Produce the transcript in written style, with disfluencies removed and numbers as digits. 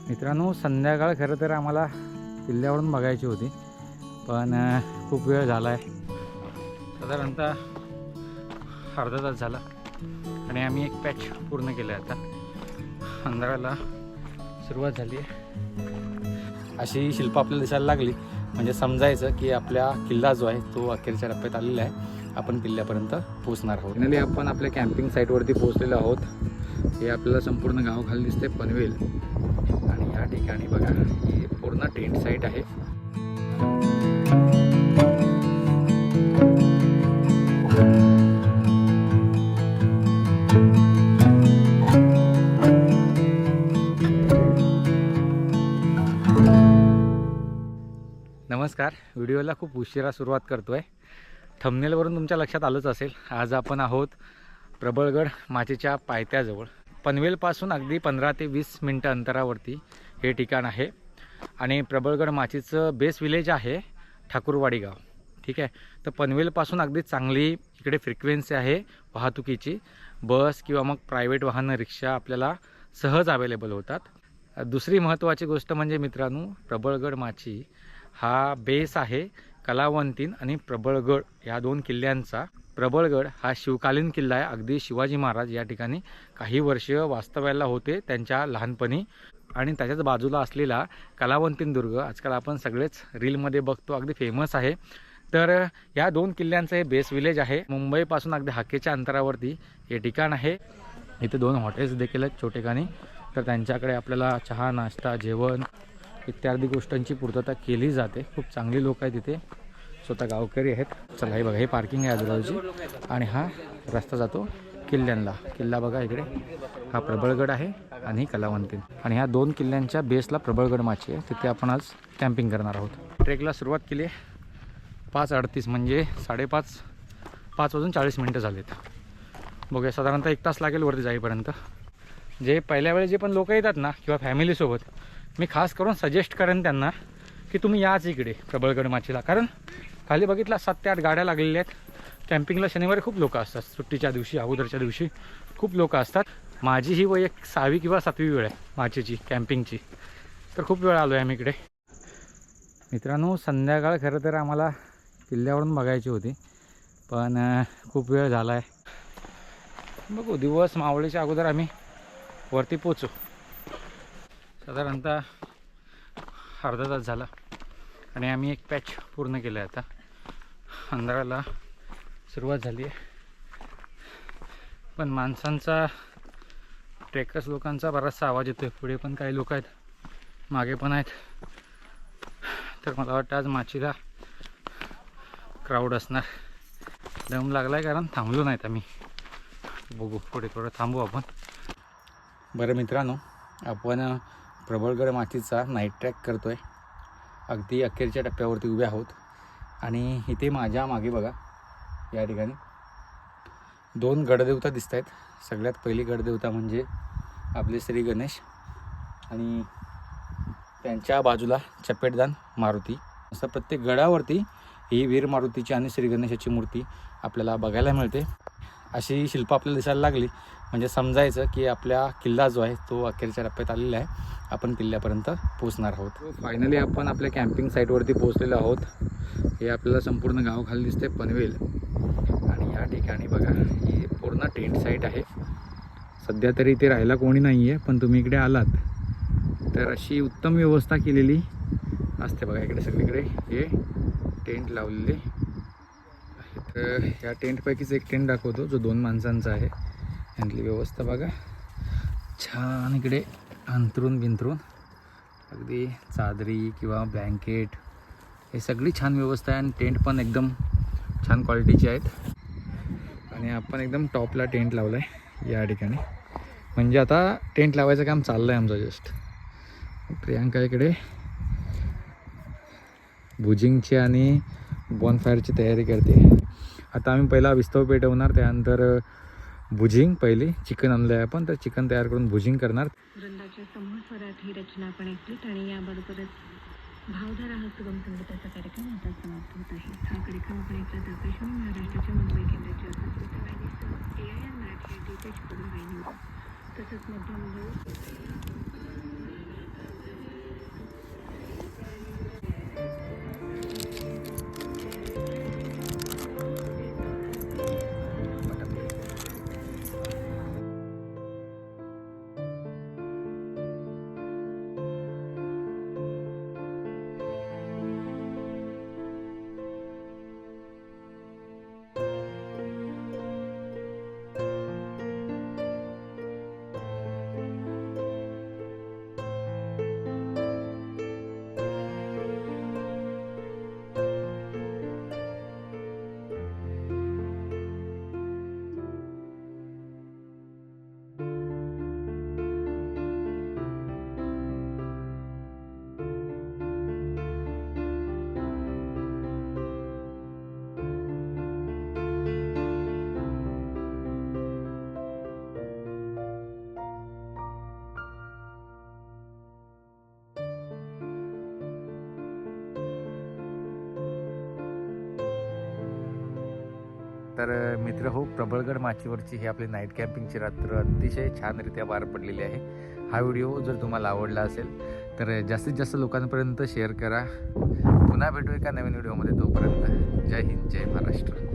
मित्रांनो, संध्याकाळ खरं तर आम्हाला किल्ल्यावरून बघायची होती, पण खूप वेळ झाला आहे. साधारणतः अर्धा तास झाला आणि आम्ही एक पॅच पूर्ण केलं आहे. आता अंधाराला सुरुवात झाली आहे. अशी शिल्प आपल्याला दिसायला लागली म्हणजे समजायचं की आपल्या किल्ला जो आहे तो अखेरच्या टप्प्यात आलेला आहे. आपण किल्ल्यापर्यंत पोहोचणार आहोत. फायनली आपण आपल्या कॅम्पिंग साईटवरती पोहोचलेलो आहोत. हे आपल्याला संपूर्ण गाव खाली दिसते, पनवेल. आणि या ठिकाणी बघा, ही पूर्ण टेंट साईट आहे. नमस्कार. व्हिडिओला खूप उशिरा सुरुवात करतोय. थंबनेलवरून तुमच्या लक्षात आलंच असेल, आज आपण आहोत प्रबळगड माचीच्या पायथ्याजवळ. पनवेलपासून अगदी 15 ते 20 मिनटं अंतरावरती हे ठिकाण आहे. आणि प्रबळगड माचीचं बेस विलेज आहे ठाकूरवाडी गाव. ठीक आहे. तर पनवेलपासून अगदी चांगली इकडे फ्रिक्वेन्सी आहे वाहतुकीची. बस किंवा मग प्रायव्हेट वाहनं, रिक्षा आपल्याला सहज अवेलेबल होतात. दुसरी महत्त्वाची गोष्ट म्हणजे मित्रांनो, प्रबळगड माची हा बेस आहे कलावंतीन आणि प्रबळगड या दोन किल्ल्यांचा. प्रबळगड हा शिवकालीन किल्ला आहे. अगदी शिवाजी महाराज या ठिकाणी काही वर्ष वास्तव्याला होते त्यांच्या लहानपणी. आणि त्याच्याच बाजूला असलेला कलावंतीन दुर्ग आजकाल आपण सगळेच रीलमध्ये बघतो, अगदी फेमस आहे. तर या दोन किल्ल्यांचं हे बेस विलेज आहे. मुंबईपासून अगदी हाकेच्या अंतरावरती हे ठिकाण आहे. इथे 2 हॉटेल्स देखील आहेत छोटेखानी. तर त्यांच्याकडे आपल्याला चहा, नाश्ता, जेवण इत्यादी गोष्टींची पूर्तता केली जाते. खूप चांगली लोक आहेत इथे, स्वतः गावकरी आहेत. चला, हे बघा, हे पार्किंग आहे आजूबाजूची आणि हा रस्ता जातो किल्ल्यांना. किल्ला बघा इकडे, हा प्रबळगड आहे आणि कलावंतीन. आणि ह्या 2 किल्ल्यांच्या बेसला प्रबळगड माची आहे. तिथे आपण आज कॅम्पिंग करणार आहोत. ट्रेकला सुरुवात केली आहे 5:38 म्हणजे 5:30 वाजून 40 मिनटं झालेत. बघूया, साधारणतः 1 तास लागेल वरती जाईपर्यंत. जे पहिल्या वेळेस जे पण लोक येतात ना किंवा फॅमिलीसोबत, मी खास करून सजेस्ट करेन त्यांना की तुम्ही याच इकडे प्रबळगड माचीला. कारण खाली बघितला 7 ते 8 गाड्या लागलेल्या आहेत. कॅम्पिंगला शनिवारी खूप लोक असतात. सुट्टीच्या दिवशी, अगोदरच्या दिवशी खूप लोक असतात. माझी ही वय 6वी किंवा 7वी वेळ आहे माचीची कॅम्पिंगची. तर खूप वेळ आलो आहे आम्ही इकडे. मित्रांनो, संध्याकाळ खरं तर आम्हाला किल्ल्यावरून बघायची होती, पण खूप वेळ झाला आहे. बघू, दिवस मावळीच्या अगोदर आम्ही वरती पोचू. साधारणतः अर्धा तास झाला आणि आम्ही एक पॅच पूर्ण केलं आहे. आता अंधाराला सुरुवात झाली आहे, पण माणसांचा, ट्रेकर्स लोकांचा बराचसा आवाज येतो आहे. पुढे पण काही लोक आहेत, मागे पण आहेत. तर मला वाटतं आज माचीला क्राऊड असणार. दम लागला आहे कारण थांबलो नाहीत आम्ही. बघू, पुढे थोडं थांबू आपण. बरं मित्रांनो, आपण प्रबळगड माचीचा नाईट ट्रॅक करतो आहे. अगदी अखेरच्या टप्प्यावरती उभे आहोत. आणि इथे माझ्या मागे बघा, या ठिकाणी 2 गडदेवता दिसत आहेत. सगळ्यात पहिली गडदेवता म्हणजे आपले श्री गणेश आणि त्यांच्या बाजूला चपेटदान मारुती. असं प्रत्येक गडावरती ही वीर मारुतीची आणि श्री गणेशाची मूर्ती आपल्याला बघायला मिळते. अशी शिल्प आपल्याला दिसायला लागली म्हणजे समजायचं की आपल्या किल्ला जो आहे तो अखेरच्या टप्प्यात आलेला आहे. आपण किल्ल्यापर्यंत पोहोचणार आहोत. फायनली आपण आपल्या कॅम्पिंग साईटवरती पोहोचलेलो आहोत. हे आपल्याला संपूर्ण गाव खाली दिसते, पनवेल. आणि या ठिकाणी बघा, ही पूर्ण टेंट साईट आहे. सध्या तरी इथे राहायला कोणी नाही आहे, पण तुम्ही इकडे आलात तर अशी उत्तम व्यवस्था केलेली असते. बघा, इकडे सगळीकडे हे टेंट लावलेले आहे. तर ह्या टेंटपैकीच एक टेंट दाखवतो जो 2 माणसांचा आहे. ह्यातली व्यवस्था बघा, छान. इकडे अंथरून बिंथरून अगदी चादरी किंवा ब्लँकेट हे सगळी छान व्यवस्था आहे. आणि टेंट पण एकदम छान क्वालिटीचे आहेत. आणि आपण एकदम टॉपला टेंट लावला आहे या ठिकाणी. म्हणजे आता टेंट लावायचं काम चाललं आहे आमचं जस्ट. प्रियांका इकडे भुजिंगची आणि बॉनफायरची तयारी करते. आता आम्ही पहिला विस्तव पेटवणार, त्यानंतर भुजिंग, पहिली चिकन आणलं आहे आपण, तर चिकन तयार करून भुजिंग करणार. वृंदाच्या समूह स्वरात ही रचना आपण ऐकलीत आणि याबरोबरच भावधारा हा सुगम संगीताचा कार्यक्रम आता समाप्त होत आहे. हा कार्यक्रम आपण ऐकला आकाशवाणी महाराष्ट्राच्या मुंबई केंद्राच्या संस्कृत वाहिनीसह AIR मराठी DTH करून वाहिनीवर, तसंच मध्यम तर मित्र हो, प्रबळगड माचीवरची ही आपली नाईट कॅम्पिंगची रात्र अतिशय छानरित्या पार पडलेली आहे. हा व्हिडिओ जर तुम्हाला आवडला असेल तर जास्तीत जास्त लोकांपर्यंत शेअर करा. पुन्हा भेटू एका नवीन व्हिडिओमध्ये. तोपर्यंत जय हिंद, जय महाराष्ट्र.